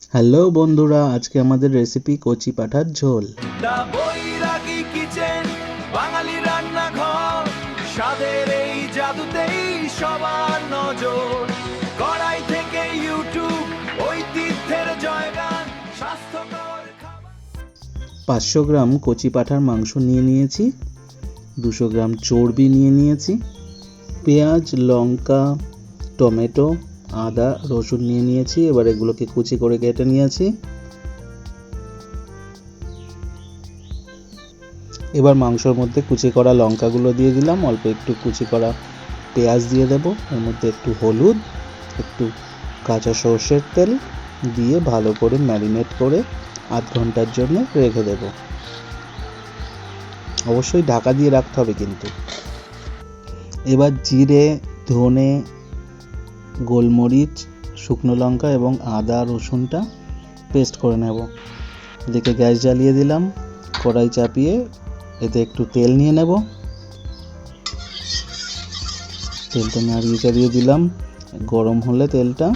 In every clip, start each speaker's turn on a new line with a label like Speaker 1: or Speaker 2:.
Speaker 1: Hello বন্ধুরা, আজকে আমাদের রেসিপি কচি পাঠার ঝোল।
Speaker 2: দা বৈরাগী কিচেন, বাঙালি রান্নাঘর, স্বাদের এই জাদুতেই সবার নজর। কড়াই থেকে ইউটিউব, ঐতিহ্যের জয়গান, স্বাস্থ্যকর খাবার।
Speaker 1: 500 গ্রাম কচি পাঠার মাংস নিয়ে নিয়েছি, 200 গ্রাম চর্বি নিয়ে নিয়েছি, পেঁয়াজ, লঙ্কা, টমেটো, আদা, রসুন নিয়ে নিয়েছি। এবার এগুলোকে কুচি করে কেটে নিয়েছি। এবার মাংসের মধ্যে কুচি করা লঙ্কাগুলো দিয়ে দিলাম, অল্প একটু কুচি করা পেঁয়াজ দিয়ে দেব, এর মধ্যে একটু হলুদ, একটু কাঁচা সর্ষের তেল দিয়ে ভালো করে ম্যারিনেট করে আধ ঘন্টার জন্য রেখে দেব। অবশ্যই ঢাকা দিয়ে রাখতে হবে কিন্তু। এবার জিরে, ধনে, গোলমরিচ, শুকনো লঙ্কা এবং আদা রসুনটা পেস্ট করে নেব। এদিকে গ্যাস জ্বালিয়ে দিলাম, কড়াই চাপিয়ে এতে একটু তেল নিয়ে নেব। তেলটা নাড়িয়ে চাড়িয়ে দিলাম, গরম হলে তেলটা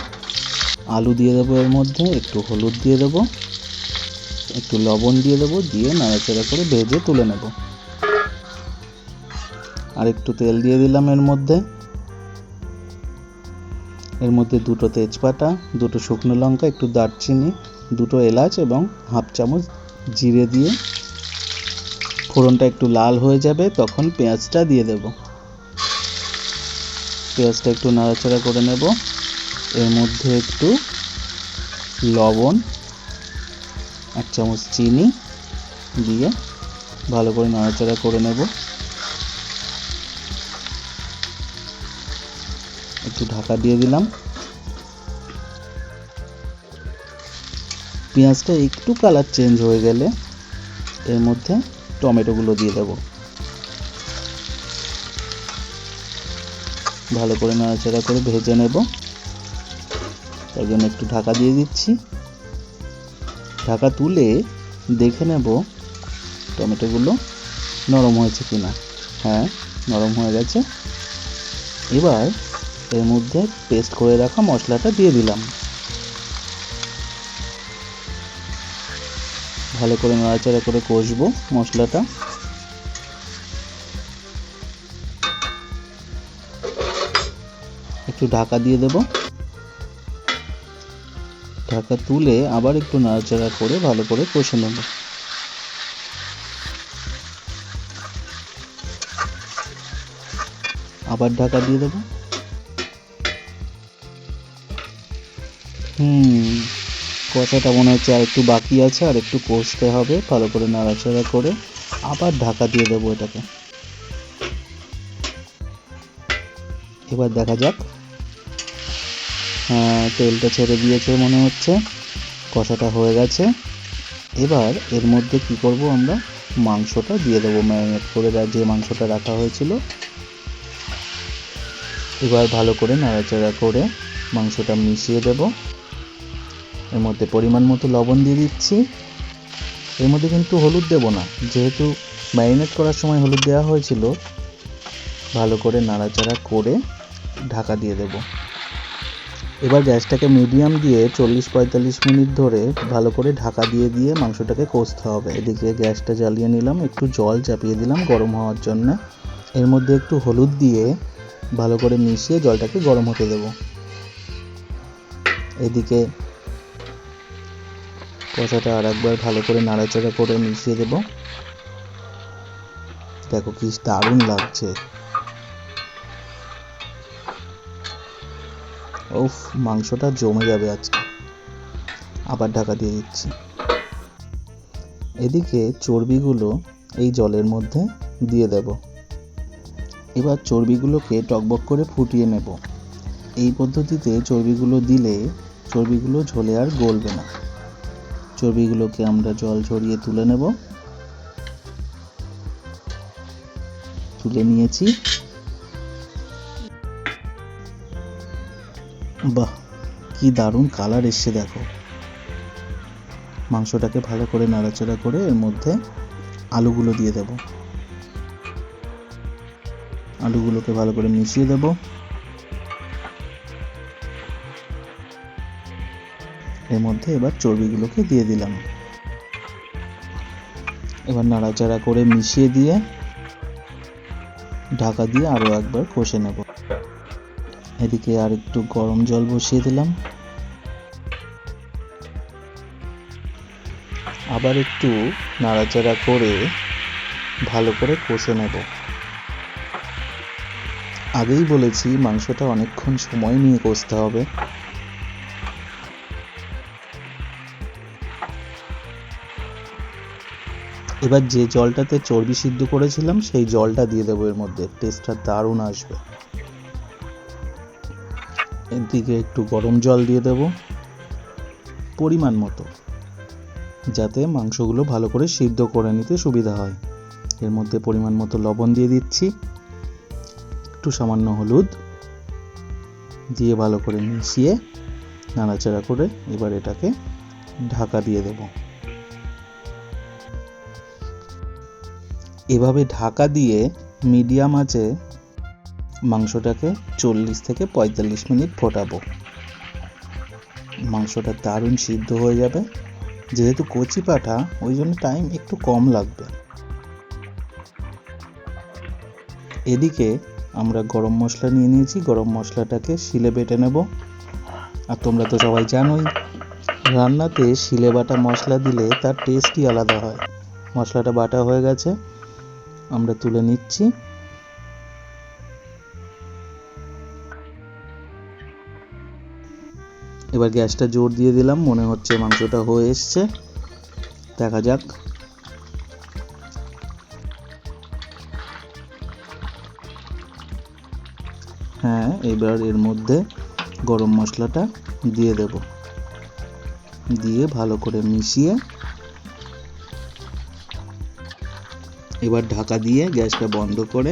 Speaker 1: আলু দিয়ে দেবো, এর মধ্যে একটু হলুদ দিয়ে দেবো, একটু লবণ দিয়ে দেবো, দিয়ে নাড়াচাড়া করে ভেজে তুলে নেব। আর একটু তেল দিয়ে দিলাম এর মধ্যে, দুটো তেজপাতা, দুটো শুকনো লঙ্কা, একটু দারচিনি, দুটো এলাচ এবং হাফ চামচ জিরে দিয়ে ফোড়নটা একটু লাল হয়ে যাবে তখন পেঁয়াজটা দিয়ে দেব। পেঁয়াজটা একটু নাড়াচাড়া করে নেব। এর মধ্যে একটু লবণ, 1 চামচ চিনি দিয়ে ভালো করে নাড়াচাড়া করে নেব। একটু ঢাকা দিয়ে দিলাম। পেঁয়াজটা একটু কালার চেঞ্জ হয়ে গেলে এর মধ্যে টমেটোগুলো দিয়ে দেব। ভালো করে নাড়াচাড়া করে ভেজে নেব, তাই জন্য একটু ঢাকা দিয়ে দিচ্ছি। ঢাকা তুলে দেখে নেব টমেটোগুলো নরম হয়েছে কিনা। হ্যাঁ, নরম হয়ে গেছে। এবার এর মধ্যে পেস্ট করে রাখা মশলাটা দিয়ে দিলাম। ভালো করে নাড়াচাড়া করে কষবো মশলাটা। একটু ঢাকা দিয়ে দেব। ঢাকা তুলে আবার একটু নাড়াচাড়া করে ভালো করে কষে নেব। আবার ঢাকা দিয়ে দেব। কষাটা মনে হচ্ছে আর একটু বাকি আছে, আর একটু কষতে হবে। ভালো করে নাড়াচাড়া করে আবার ঢাকা দিয়ে দেবো এটাকে। এবার দেখা যাক। তেলটা ছেড়ে দিয়েছে মনে হচ্ছে, কষাটা হয়ে গেছে। এবার এর মধ্যে কি করব, আমরা মাংসটা দিয়ে দেবো, ম্যারিনেট করে যে মাংসটা রাখা হয়েছিল। এবার ভালো করে নাড়াচাড়া করে মাংসটা মিশিয়ে দেব। এর মধ্যে পরিমাণ মতো লবণ দিয়ে দিচ্ছি। এর মধ্যে কিন্তু হলুদ দেব না, যেহেতু ম্যারিনেট করার সময় হলুদ দেওয়া হয়েছিল। ভালো করে নাড়াচাড়া করে ঢাকা দিয়ে দেব। এবার গ্যাসটাকে মিডিয়াম দিয়ে 40-45 মিনিট ধরে ভালো করে ঢাকা দিয়ে দিয়ে মাংসটাকে কষতে হবে। এদিকে গ্যাসটা জ্বালিয়ে নিলাম, একটু জল চাপিয়ে দিলাম গরম হওয়ার জন্য। এর মধ্যে একটু হলুদ দিয়ে ভালো করে মিশিয়ে জলটাকে গরম হতে দেব। এদিকে কষাটা আর একবার ভালো করে নাড়াচাড়া করে মিশিয়ে দেব। দেখো কি দারুণ লাগছে। উফ, মাংসটা জমে যাবে আজকে। আবার ঢাকা দিয়ে দিচ্ছি। এদিকে চর্বিগুলো এই জলের মধ্যে দিয়ে দেব। এবার চর্বিগুলোকে টকবক করে ফুটিয়ে নেব। এই পদ্ধতিতে চর্বিগুলো দিলে চর্বিগুলো ঝোলে আর গলবে না। চর্বিগুলোকে আমরা জল ঝরিয়ে তুলে নেব। তুলে নিয়েছি। বাহ, কি দারুণ কালার এসছে দেখো। মাংসটাকে ভালো করে নাড়াচাড়া করে এর মধ্যে আলুগুলো দিয়ে দেব। আলুগুলোকে ভালো করে মিশিয়ে দেব। এর মধ্যে এবার চর্বিগুলোকে দিয়ে দিলাম। এবার নাড়াচাড়া করে মিশিয়ে দিয়ে ঢাকা দিয়ে আরও একবার কষে নেব। এদিকে আর একটু গরম জল বসিয়ে দিলাম, আবার একটু নাড়াচাড়া করে ভালো করে কষে নেব। আগেই বলেছি মাংসটা অনেকক্ষণ সময় নিয়ে কষতে হবে। এবার যে জলটাতে চর্বি সিদ্ধ করেছিলাম সেই জলটা দিয়ে দেবো এর মধ্যে, টেস্টটা দারুণ আসবে। এদিকে একটু গরম জল দিয়ে দেব পরিমাণ মতো, যাতে মাংসগুলো ভালো করে সিদ্ধ করে নিতে সুবিধা হয়। এর মধ্যে পরিমাণ মতো লবণ দিয়ে দিচ্ছি, একটু সামান্য হলুদ দিয়ে ভালো করে মিশিয়ে নাড়াচাড়া করে এবার এটাকে ঢাকা দিয়ে দেব। এভাবে ঢাকা দিয়ে মিডিয়াম আঁচে মাংসটাকে 40 থেকে 45 মিনিট ফোটাবো। মাংসটা দারুণ সিদ্ধ হয়ে যাবে, যেহেতু কচি পাঁঠা ওই জন্য টাইম একটু কম লাগবে। এদিকে আমরা গরম মশলা নিয়ে নিয়েছি, গরম মশলাটাকে শিলে বেটে নেব। আর তোমরা তো সবাই জানোই রান্নাতে শিলে বাটা মশলা দিলে তার টেস্টই আলাদা হয়। মশলাটা বাটা হয়ে গেছে, আমরা তুলে নিচ্ছি। এবার গ্যাসটা জোর দিয়ে দিলাম, মনে হচ্ছে মাংসটা হয়ে এসছে, দেখা যাক। হ্যাঁ, এবার এর মধ্যে গরম মশলাটা দিয়ে দেব, দিয়ে ভালো করে মিশিয়ে এবার ঢাকা দিয়ে গ্যাসটা বন্ধ করে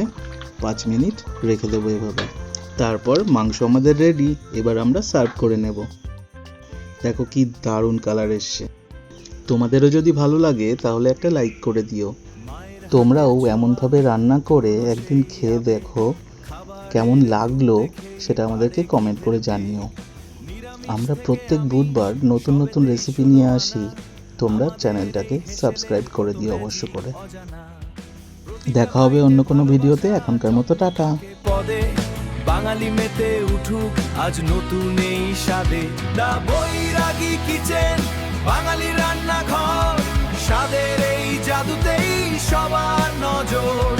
Speaker 1: 5 মিনিট রেখে দেবো এভাবে। তারপর মাংস আমাদের রেডি। এবার আমরা সার্ভ করে নেব। দেখো কি দারুণ কালার এসছে। তোমাদেরও যদি ভালো লাগে তাহলে একটা লাইক করে দিও। তোমরাও এমনভাবে রান্না করে একদিন খেয়ে দেখো কেমন লাগলো, সেটা আমাদেরকে কমেন্ট করে জানিও। আমরা প্রত্যেক বুধবার নতুন নতুন রেসিপি নিয়ে আসি, তোমরা চ্যানেলটাকে সাবস্ক্রাইব করে দিও অবশ্য করে। দেখা হবে অন্য কোনো ভিডিওতে, এখনকার মতো টাটা।
Speaker 2: পদে বাঙালি মেতে উঠুক আজ নতুন এই স্বাদে, দা বৈরাগী কিচেন বাঙালি রান্নাঘর, স্বাদের এই জাদুতেই সবার নজর।